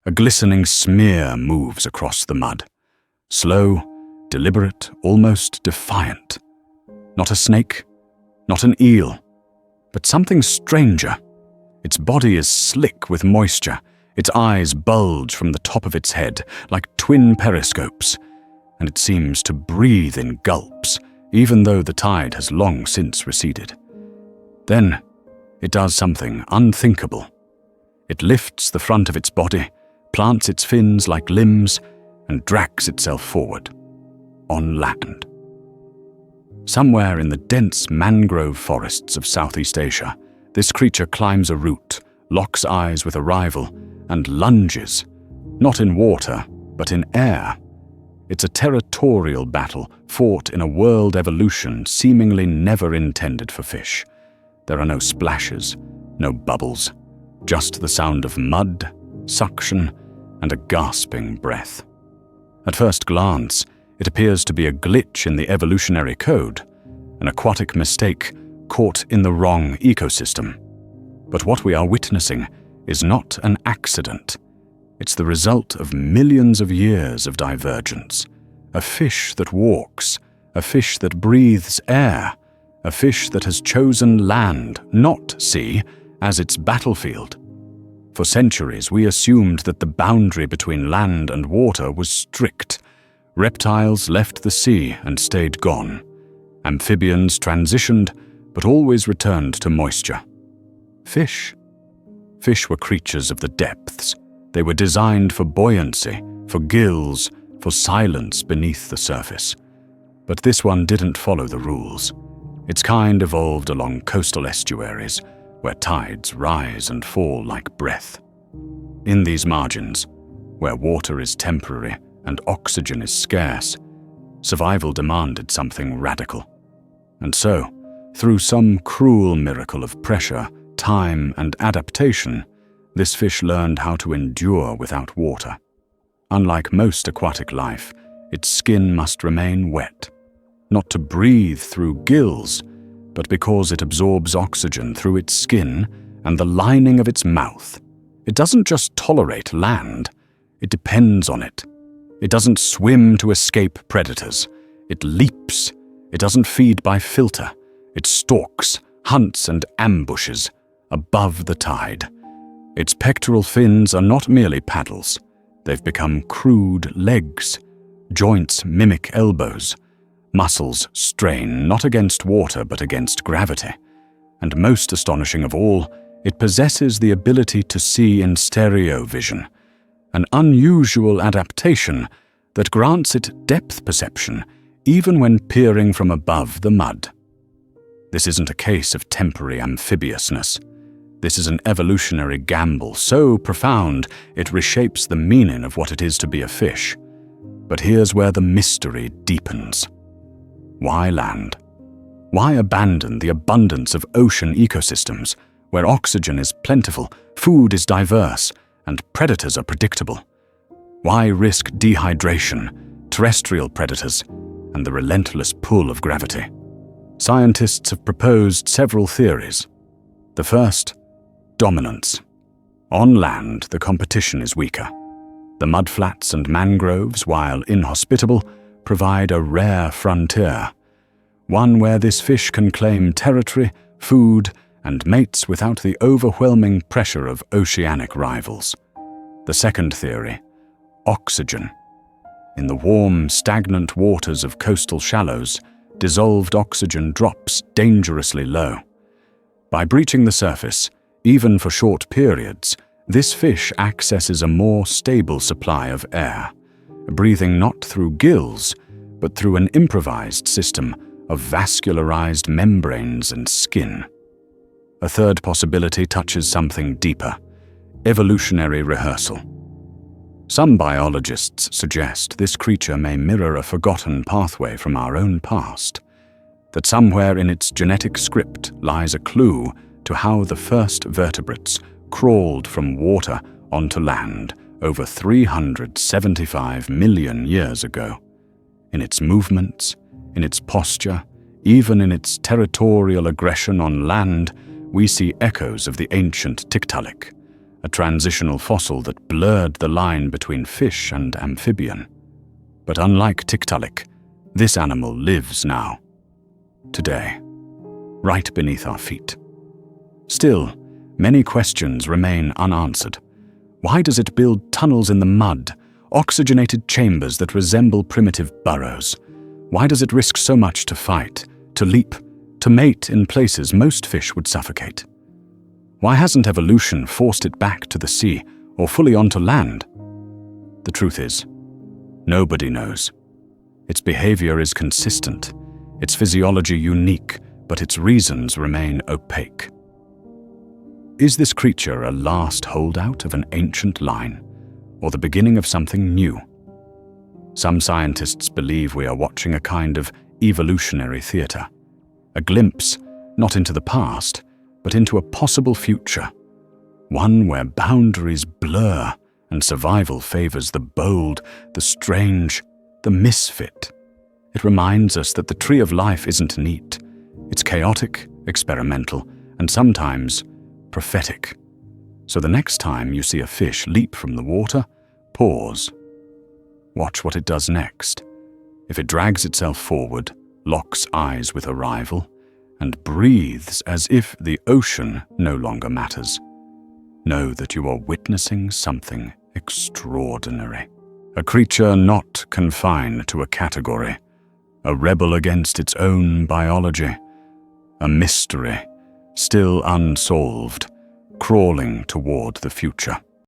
A glistening smear moves across the mud. Slow, deliberate, almost defiant. Not a snake, not an eel, but something stranger. Its body is slick with moisture. Its eyes bulge from the top of its head like twin periscopes, and it seems to breathe in gulps, even though the tide has long since receded. Then, it does something unthinkable. It lifts the front of its body, plants its fins like limbs, and drags itself forward, on land. Somewhere in the dense mangrove forests of Southeast Asia, this creature climbs a root, locks eyes with a rival, and lunges, not in water, but in air. It's a territorial battle fought in a world evolution seemingly never intended for fish. There are no splashes, no bubbles, just the sound of mud, suction, and a gasping breath. At first glance, it appears to be a glitch in the evolutionary code, an aquatic mistake caught in the wrong ecosystem. But what we are witnessing is not an accident. It's the result of millions of years of divergence. A fish that walks, a fish that breathes air, a fish that has chosen land, not sea, as its battlefield. For centuries, we assumed that the boundary between land and water was strict. Reptiles left the sea and stayed gone. Amphibians transitioned, but always returned to moisture. Fish were creatures of the depths. They were designed for buoyancy, for gills, for silence beneath the surface. But this one didn't follow the rules. Its kind evolved along coastal estuaries, where tides rise and fall like breath. In these margins, where water is temporary and oxygen is scarce, survival demanded something radical. And so, through some cruel miracle of pressure, time, and adaptation, this fish learned how to endure without water. Unlike most aquatic life, its skin must remain wet, not to breathe through gills, but because it absorbs oxygen through its skin and the lining of its mouth. It doesn't just tolerate land, it depends on it. It doesn't swim to escape predators. It leaps. It doesn't feed by filter. It stalks, hunts, and ambushes above the tide. Its pectoral fins are not merely paddles. They've become crude legs. Joints mimic elbows. Muscles strain not against water but against gravity. And most astonishing of all, it possesses the ability to see in stereo vision, an unusual adaptation that grants it depth perception even when peering from above the mud. This isn't a case of temporary amphibiousness. This is an evolutionary gamble so profound it reshapes the meaning of what it is to be a fish. But here's where the mystery deepens. Why land? Why abandon the abundance of ocean ecosystems, where oxygen is plentiful, food is diverse, and predators are predictable? Why risk dehydration, terrestrial predators, and the relentless pull of gravity? Scientists have proposed several theories. The first, dominance. On land, the competition is weaker. The mudflats and mangroves, while inhospitable, provide a rare frontier, one where this fish can claim territory, food, and mates without the overwhelming pressure of oceanic rivals. The second theory, oxygen. In the warm, stagnant waters of coastal shallows, dissolved oxygen drops dangerously low. By breaching the surface, even for short periods, this fish accesses a more stable supply of air, breathing not through gills, but through an improvised system of vascularized membranes and skin. A third possibility touches something deeper, evolutionary rehearsal. Some biologists suggest this creature may mirror a forgotten pathway from our own past, that somewhere in its genetic script lies a clue to how the first vertebrates crawled from water onto land over 375 million years ago. In its movements, in its posture, even in its territorial aggression on land, we see echoes of the ancient Tiktaalik, a transitional fossil that blurred the line between fish and amphibian. But unlike Tiktaalik, this animal lives now, today, right beneath our feet. Still, many questions remain unanswered. Why does it build tunnels in the mud, oxygenated chambers that resemble primitive burrows? Why does it risk so much to fight, to leap, to mate in places most fish would suffocate? Why hasn't evolution forced it back to the sea or fully onto land? The truth is, nobody knows. Its behavior is consistent, its physiology unique, but its reasons remain opaque. Is this creature a last holdout of an ancient line, or the beginning of something new? Some scientists believe we are watching a kind of evolutionary theater, a glimpse not into the past, but into a possible future, one where boundaries blur and survival favors the bold, the strange, the misfit. It reminds us that the tree of life isn't neat. It's chaotic, experimental, and sometimes prophetic. So the next time you see a fish leap from the water, pause. Watch what it does next. If it drags itself forward, locks eyes with a rival, and breathes as if the ocean no longer matters, know that you are witnessing something extraordinary. A creature not confined to a category, a rebel against its own biology, a mystery still unsolved, crawling toward the future.